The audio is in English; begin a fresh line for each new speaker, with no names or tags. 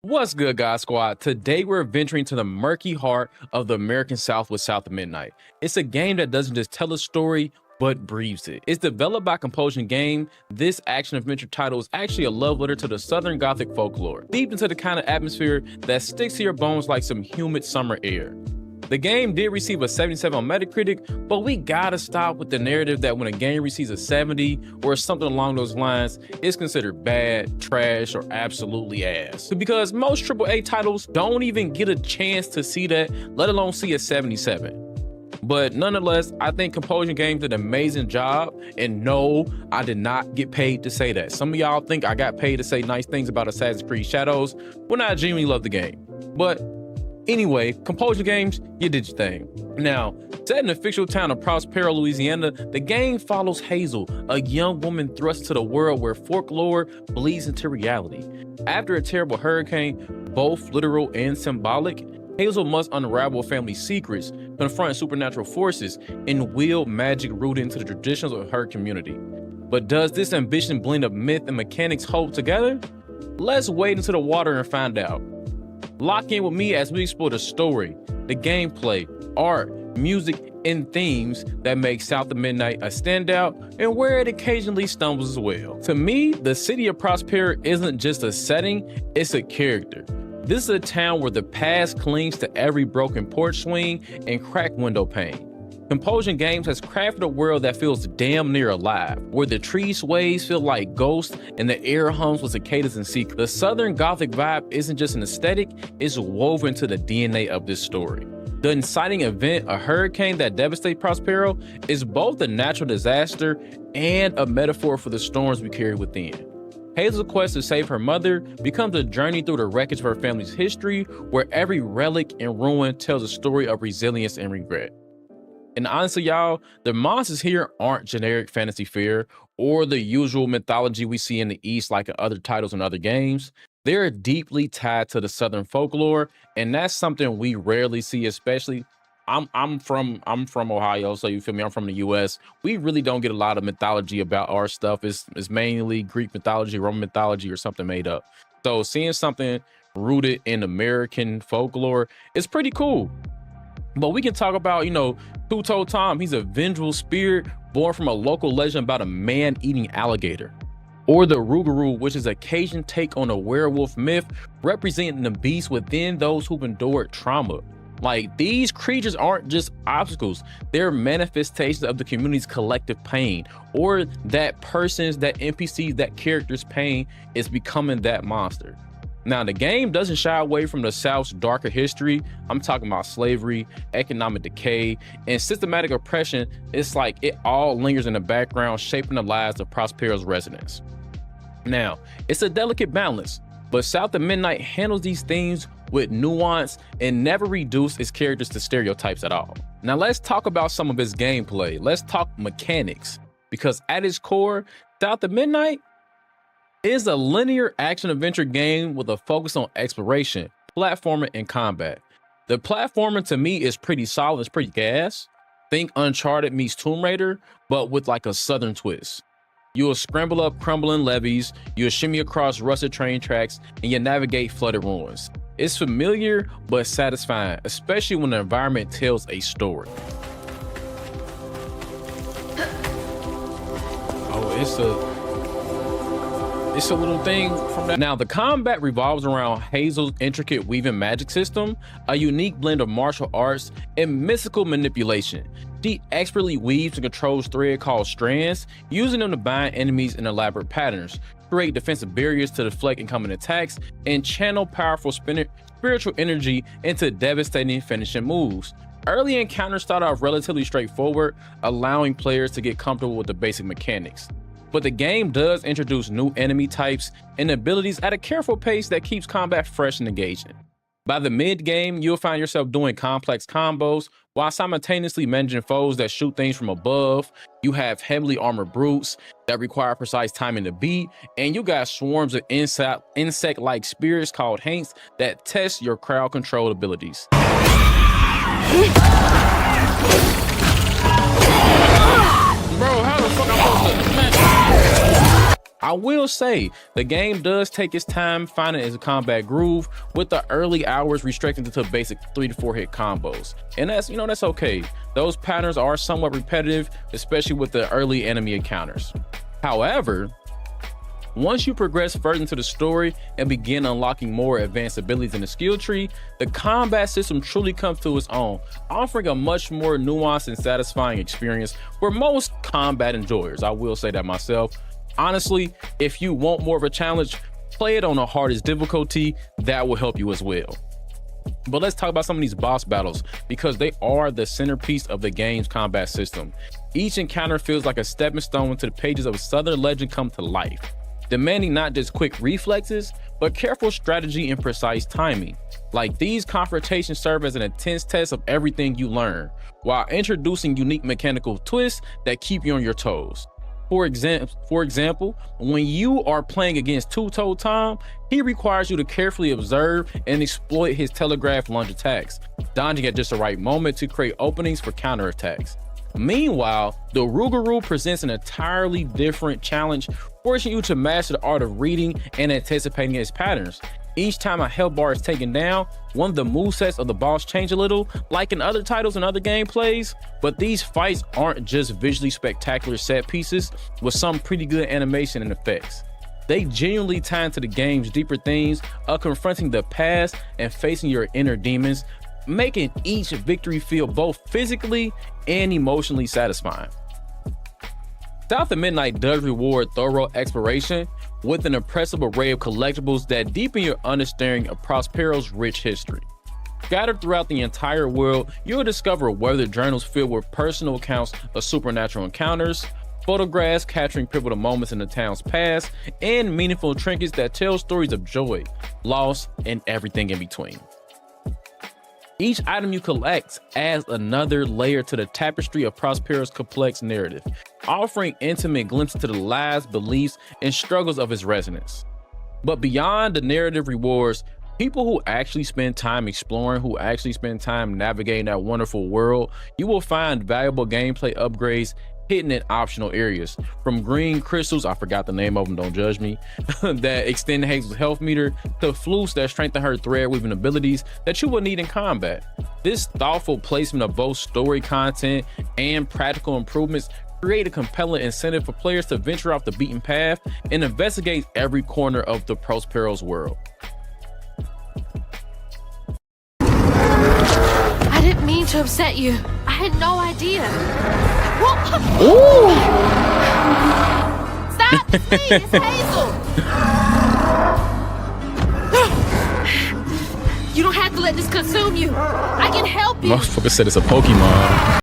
What's good, God Squad? Today we're venturing to the murky heart of the American South with South of Midnight. It's a game that doesn't just tell a story, but breathes it. It's developed by Compulsion Game. This action-adventure title is actually a love letter to the Southern Gothic folklore, deep into the kind of atmosphere that sticks to your bones like some humid summer air. The game did receive a 77 on Metacritic, but we gotta stop with the narrative that when a game receives a 70 or something along those lines, it's considered bad, trash, or absolutely ass. Because most AAA titles don't even get a chance to see that, let alone see a 77. But nonetheless, I think Compulsion Games did an amazing job, and no, I did not get paid to say that. Some of y'all think I got paid to say nice things about Assassin's Creed Shadows when I genuinely love the game. But anyway, Compulsion Games, you did your thing. Now, set in the fictional town of Prospero, Louisiana, the game follows Hazel, a young woman thrust into the world where folklore bleeds into reality. After a terrible hurricane, both literal and symbolic, Hazel must unravel family secrets, confront supernatural forces, and wield magic rooted into the traditions of her community. But does this ambition blend of myth and mechanics hold together? Let's wade into the water and find out. Lock in with me as we explore the story, the gameplay, art, music, and themes that make South of Midnight a standout and where it occasionally stumbles as well. To me, the city of Prospero isn't just a setting, it's a character. This is a town where the past clings to every broken porch swing and cracked window pane. Compulsion Games has crafted a world that feels damn near alive, where the tree sways feel like ghosts and the air hums with cicadas and secrets. The Southern Gothic vibe isn't just an aesthetic, it's woven into the DNA of this story. The inciting event, a hurricane that devastates Prospero, is both a natural disaster and a metaphor for the storms we carry within. Hazel's quest to save her mother becomes a journey through the wreckage of her family's history, where every relic and ruin tells a story of resilience and regret. And honestly, y'all, the monsters here aren't generic fantasy fare or the usual mythology we see in the East like in other titles and other games. They're deeply tied to the Southern folklore, and that's something we rarely see, especially I'm from Ohio, so you feel me? I'm from the US. We really don't get a lot of mythology about our stuff. It's mainly Greek mythology, Roman mythology, or something made up. So seeing something rooted in American folklore is pretty cool. But we can talk about, Two-Toed Tom. He's a vengeful spirit born from a local legend about a man-eating alligator. Or the Rougarou, which is a Cajun take on a werewolf myth, representing the beast within those who've endured trauma. Like, these creatures aren't just obstacles, they're manifestations of the community's collective pain, or that NPC's, that character's pain is becoming that monster. Now, the game doesn't shy away from the South's darker history. I'm talking about slavery, economic decay, and systematic oppression. It's like it all lingers in the background, shaping the lives of Prospero's residents. Now, it's a delicate balance, but South of Midnight handles these themes with nuance and never reduce its characters to stereotypes at all. Now, let's talk about some of its gameplay. Let's talk mechanics, because at its core, South of Midnight is a linear action-adventure game with a focus on exploration, platforming, and combat. The platforming to me is pretty solid, it's pretty gas. Think Uncharted meets Tomb Raider, but with like a Southern twist. You'll scramble up crumbling levees, you'll shimmy across rusted train tracks, and you'll navigate flooded ruins. It's familiar, but satisfying, especially when the environment tells a story. Oh, it's a little thing from that. Now, the combat revolves around Hazel's intricate weaving magic system, a unique blend of martial arts and mystical manipulation. She expertly weaves and controls thread called strands, using them to bind enemies in elaborate patterns, create defensive barriers to deflect incoming attacks, and channel powerful spiritual energy into devastating finishing moves. Early encounters start off relatively straightforward, allowing players to get comfortable with the basic mechanics. But the game does introduce new enemy types and abilities at a careful pace that keeps combat fresh and engaging. By the mid-game, you'll find yourself doing complex combos while simultaneously managing foes that shoot things from above. You have heavily armored brutes that require precise timing to beat, and you got swarms of insect-like spirits called haints that test your crowd control abilities. Bro, how the fuck am I supposed to... I will say the game does take its time finding its combat groove, with the early hours restricted to basic 3 to 4 hit combos. And that's okay. Those patterns are somewhat repetitive, especially with the early enemy encounters. However, once you progress further into the story and begin unlocking more advanced abilities in the skill tree, the combat system truly comes to its own, offering a much more nuanced and satisfying experience for most combat enjoyers. I will say that myself. Honestly, if you want more of a challenge, play it on the hardest difficulty. That will help you as well. But let's talk about some of these boss battles, because they are the centerpiece of the game's combat system. Each encounter feels like a stepping stone into the pages of Southern legend come to life, demanding not just quick reflexes, but careful strategy and precise timing. Like, these confrontations serve as an intense test of everything you learn, while introducing unique mechanical twists that keep you on your toes. For example, when you are playing against Two-Toe Tom, he requires you to carefully observe and exploit his telegraph lunge attacks, dodging at just the right moment to create openings for counterattacks. Meanwhile, the Rougarou presents an entirely different challenge, forcing you to master the art of reading and anticipating its patterns. Each time a health bar is taken down, one of the movesets of the boss change a little, like in other titles and other gameplays. But these fights aren't just visually spectacular set pieces with some pretty good animation and effects. They genuinely tie into the game's deeper themes of confronting the past and facing your inner demons, making each victory feel both physically and emotionally satisfying. South of Midnight does reward thorough exploration with an impressive array of collectibles that deepen your understanding of Prospero's rich history. Scattered throughout the entire world, you'll discover weathered journals filled with personal accounts of supernatural encounters, photographs capturing pivotal moments in the town's past, and meaningful trinkets that tell stories of joy, loss, and everything in between. Each item you collect adds another layer to the tapestry of Prospero's complex narrative, offering intimate glimpses to the lives, beliefs, and struggles of his residents. But beyond the narrative rewards, people who actually spend time exploring, who actually spend time navigating that wonderful world, you will find valuable gameplay upgrades hidden in optional areas, from green crystals, I forgot the name of them, don't judge me, that extend Hazel's health meter, to flutes that strengthen her thread weaving abilities that you will need in combat. This thoughtful placement of both story content and practical improvements create a compelling incentive for players to venture off the beaten path and investigate every corner of the Prospero's world.
I didn't mean to upset you. I had no idea.
Ooh!
Stop, please, it's Hazel. You don't have to let this consume you. I can help you.
Motherfucker said it's a Pokemon.